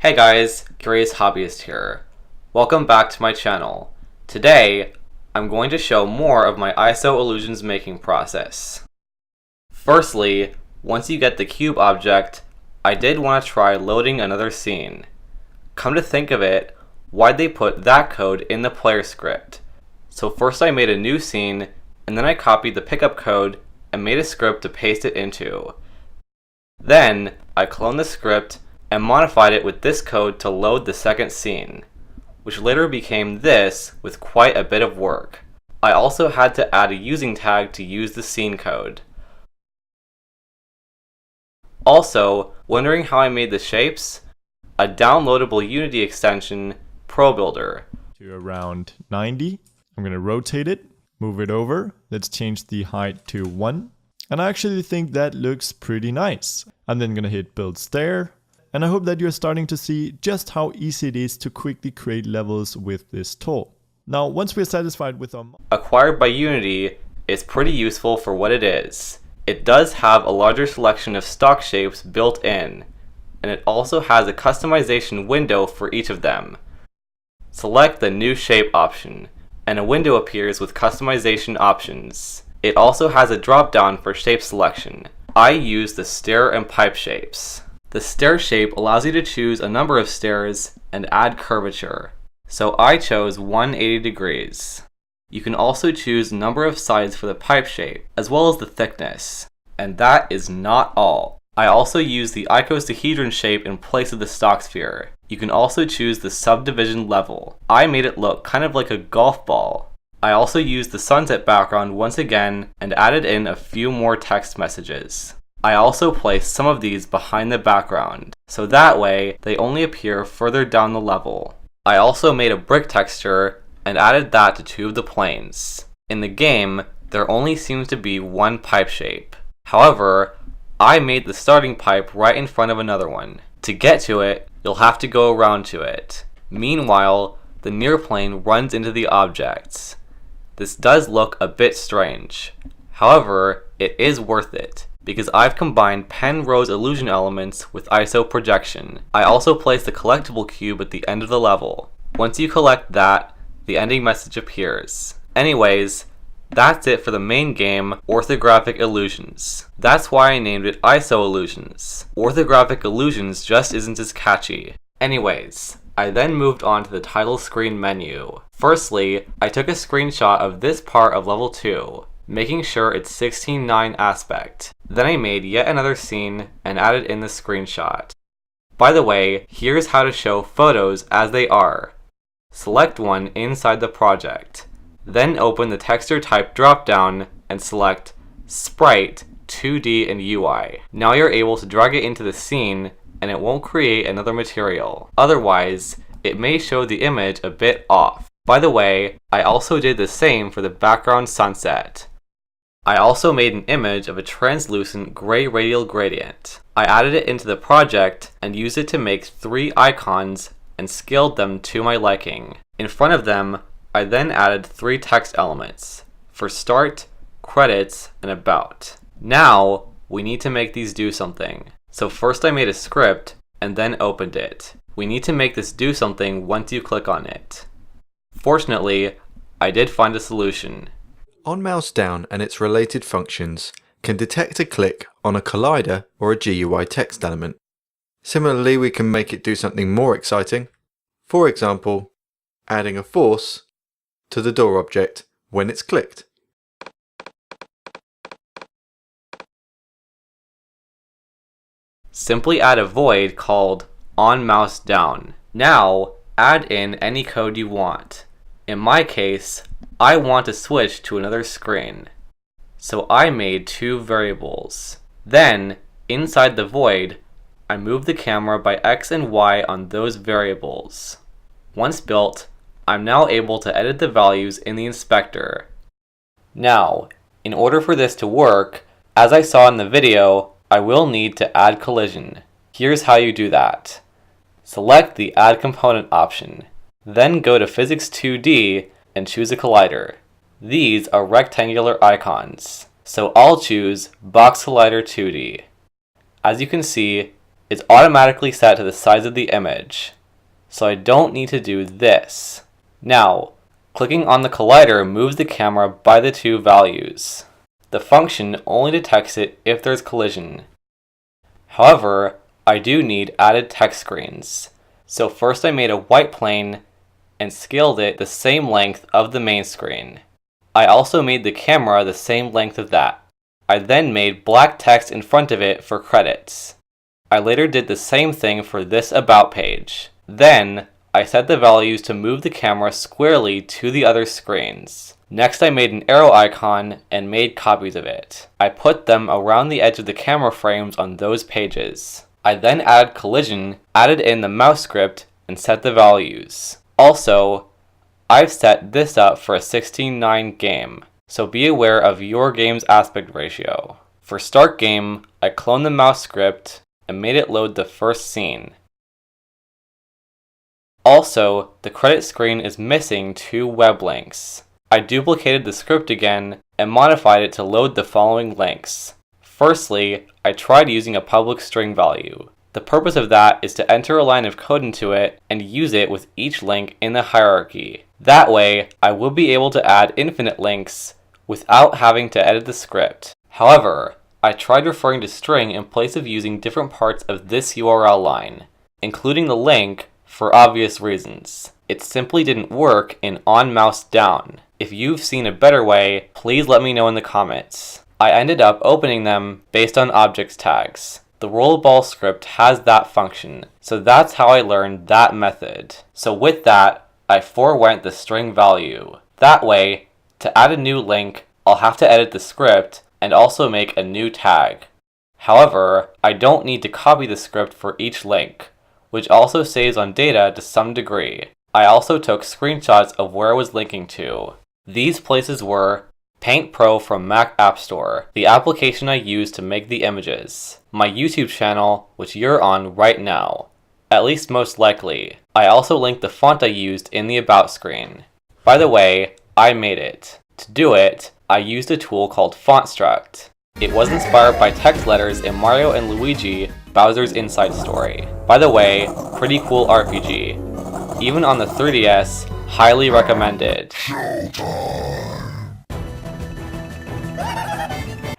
Hey guys, Curious Hobbyist here. Welcome back to my channel. Today, I'm going to show more of my ISO illusions making process. Firstly, once you get the cube object, I did want to try loading another scene. Come to think of it, why'd they put that code in the player script? So first I made a new scene, and then I copied the pickup code and made a script to paste it into. Then, I cloned the script and modified it with this code to load the second scene, which later became this with quite a bit of work. I also had to add a using tag to use the scene code. Also, wondering how I made the shapes? A downloadable Unity extension, ProBuilder. To around 90. I'm going to rotate it, move it over. Let's change the height to 1. And I actually think that looks pretty nice. I'm then going to hit build stair. And I hope that you're starting to see just how easy it is to quickly create levels with this tool. Now, once we're satisfied with our acquired by Unity, it's pretty useful for what it is. It does have a larger selection of stock shapes built in, and it also has a customization window for each of them. Select the New Shape option, and a window appears with customization options. It also has a drop-down for shape selection. I use the stair and pipe shapes. The stair shape allows you to choose a number of stairs and add curvature. So I chose 180 degrees. You can also choose a number of sides for the pipe shape, as well as the thickness. And that is not all. I also use the icosahedron shape in place of the stock sphere. You can also choose the subdivision level. I made it look kind of like a golf ball. I also used the sunset background once again and added in a few more text messages. I also placed some of these behind the background, so that way they only appear further down the level. I also made a brick texture and added that to two of the planes. In the game, there only seems to be one pipe shape. However, I made the starting pipe right in front of another one. To get to it, you'll have to go around to it. Meanwhile, the near plane runs into the objects. This does look a bit strange. However, it is worth it, because I've combined Penrose illusion elements with ISO projection. I also placed the collectible cube at the end of the level. Once you collect that, the ending message appears. Anyways, that's it for the main game, Orthographic Illusions. That's why I named it ISO Illusions. Orthographic Illusions just isn't as catchy. Anyways, I then moved on to the title screen menu. Firstly, I took a screenshot of this part of level 2. Making sure it's 16:9 aspect. Then I made yet another scene and added in the screenshot. By the way, here's how to show photos as they are. Select one inside the project. Then open the texture type dropdown and select Sprite, 2D and UI. Now you're able to drag it into the scene and it won't create another material. Otherwise, it may show the image a bit off. By the way, I also did the same for the background sunset. I also made an image of a translucent gray radial gradient. I added it into the project and used it to make 3 icons and scaled them to my liking. In front of them, I then added 3 text elements for start, credits, and about. Now, we need to make these do something. So first I made a script and then opened it. We need to make this do something once you click on it. Fortunately, I did find a solution. OnMouseDown and its related functions can detect a click on a collider or a GUI text element. Similarly, we can make it do something more exciting. For example, adding a force to the door object when it's clicked. Simply add a void called OnMouseDown. Now, add in any code you want. In my case, I want to switch to another screen. So I made 2 variables. Then, inside the void, I moved the camera by X and Y on those variables. Once built, I'm now able to edit the values in the inspector. Now, in order for this to work, as I saw in the video, I will need to add collision. Here's how you do that. Select the Add Component option. Then go to Physics 2D and choose a collider. These are rectangular icons, so I'll choose Box Collider 2D. As you can see, is automatically set to the size of the image, so I don't need to do this. Now, clicking on the collider moves the camera by the two values. The function only detects it if there's collision. However, I do need added text screens. So first I made a white plane and scaled it the same length of the main screen. I also made the camera the same length of that. I then made black text in front of it for credits. I later did the same thing for this about page. Then, I set the values to move the camera squarely to the other screens. Next I made an arrow icon and made copies of it. I put them around the edge of the camera frames on those pages. I then added collision, added in the mouse script, and set the values. Also, I've set this up for a 16:9 game, so be aware of your game's aspect ratio. For start game, I cloned the mouse script and made it load the first scene. Also, the credit screen is missing 2 web links. I duplicated the script again and modified it to load the following links. Firstly, I tried using a public string value. The purpose of that is to enter a line of code into it and use it with each link in the hierarchy. That way, I will be able to add infinite links without having to edit the script. However, I tried referring to string in place of using different parts of this URL line, including the link for obvious reasons. It simply didn't work in OnMouseDown. If you've seen a better way, please let me know in the comments. I ended up opening them based on objects tags. The rollerball script has that function, so that's how I learned that method. So with that, I forwent the string value. That way, to add a new link, I'll have to edit the script and also make a new tag. However, I don't need to copy the script for each link, which also saves on data to some degree. I also took screenshots of where I was linking to. These places were Paint Pro from Mac App Store, the application I use to make the images, my YouTube channel, which you're on right now, at least most likely. I also linked the font I used in the About screen. By the way, I made it. To do it, I used a tool called FontStruct. It was inspired by text letters in Mario and Luigi, Bowser's Inside Story. By the way, pretty cool RPG. Even on the 3DS, highly recommended.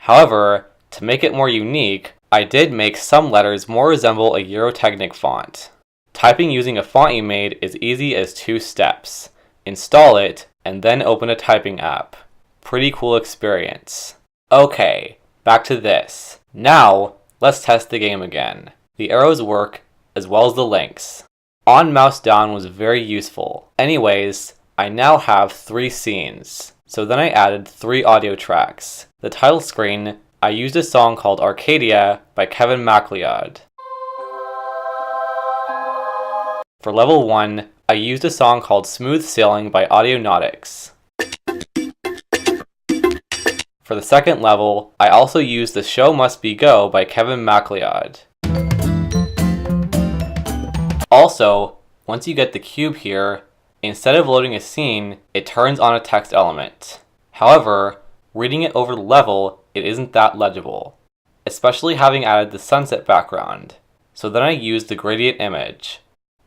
However, to make it more unique, I did make some letters more resemble a Eurotechnic font. Typing using a font you made is easy as 2 steps. Install it, and then open a typing app. Pretty cool experience. Okay, back to this. Now, let's test the game again. The arrows work, as well as the links. OnMouseDown was very useful. Anyways, I now have 3 scenes. So then I added 3 audio tracks. The title screen, I used a song called Arcadia by Kevin MacLeod. For level 1, I used a song called Smooth Sailing by Audionautics. For the second level, I also used The Show Must Be Go by Kevin MacLeod. Also, once you get the cube here, instead of loading a scene, it turns on a text element. However, reading it over the level, it isn't that legible, especially having added the sunset background. So then I used the gradient image.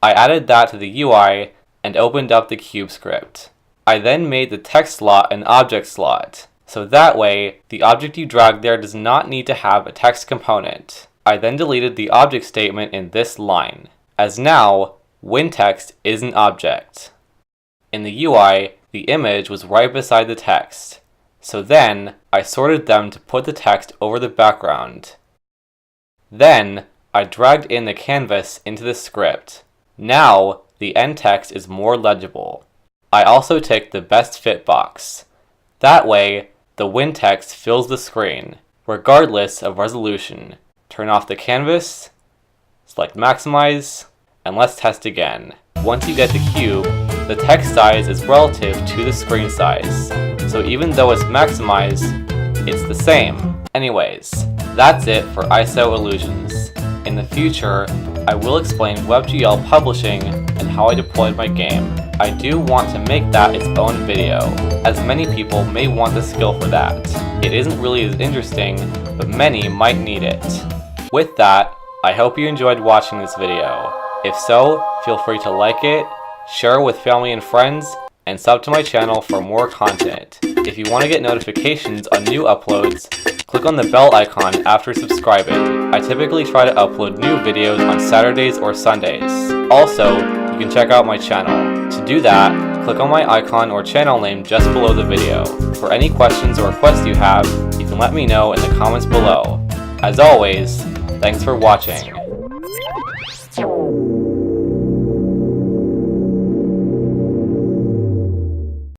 I added that to the UI and opened up the cube script. I then made the text slot an object slot, so that way, the object you drag there does not need to have a text component. I then deleted the object statement in this line, as now, WinText is an object. In the UI, the image was right beside the text, so then I sorted them to put the text over the background. Then, I dragged in the canvas into the script. Now, the end text is more legible. I also ticked the best fit box. That way, the WinText fills the screen, regardless of resolution. Turn off the canvas, select maximize, and let's test again. Once you get the cube, the text size is relative to the screen size, so even though it's maximized, it's the same. Anyways, that's it for ISO illusions. In the future, I will explain WebGL publishing and how I deployed my game. I do want to make that its own video, as many people may want the skill for that. It isn't really as interesting, but many might need it. With that, I hope you enjoyed watching this video. If so, feel free to like it, share it with family and friends, and sub to my channel for more content. If you want to get notifications on new uploads, click on the bell icon after subscribing. I typically try to upload new videos on Saturdays or Sundays. Also, you can check out my channel. To do that, click on my icon or channel name just below the video. For any questions or requests you have, you can let me know in the comments below. As always, thanks for watching.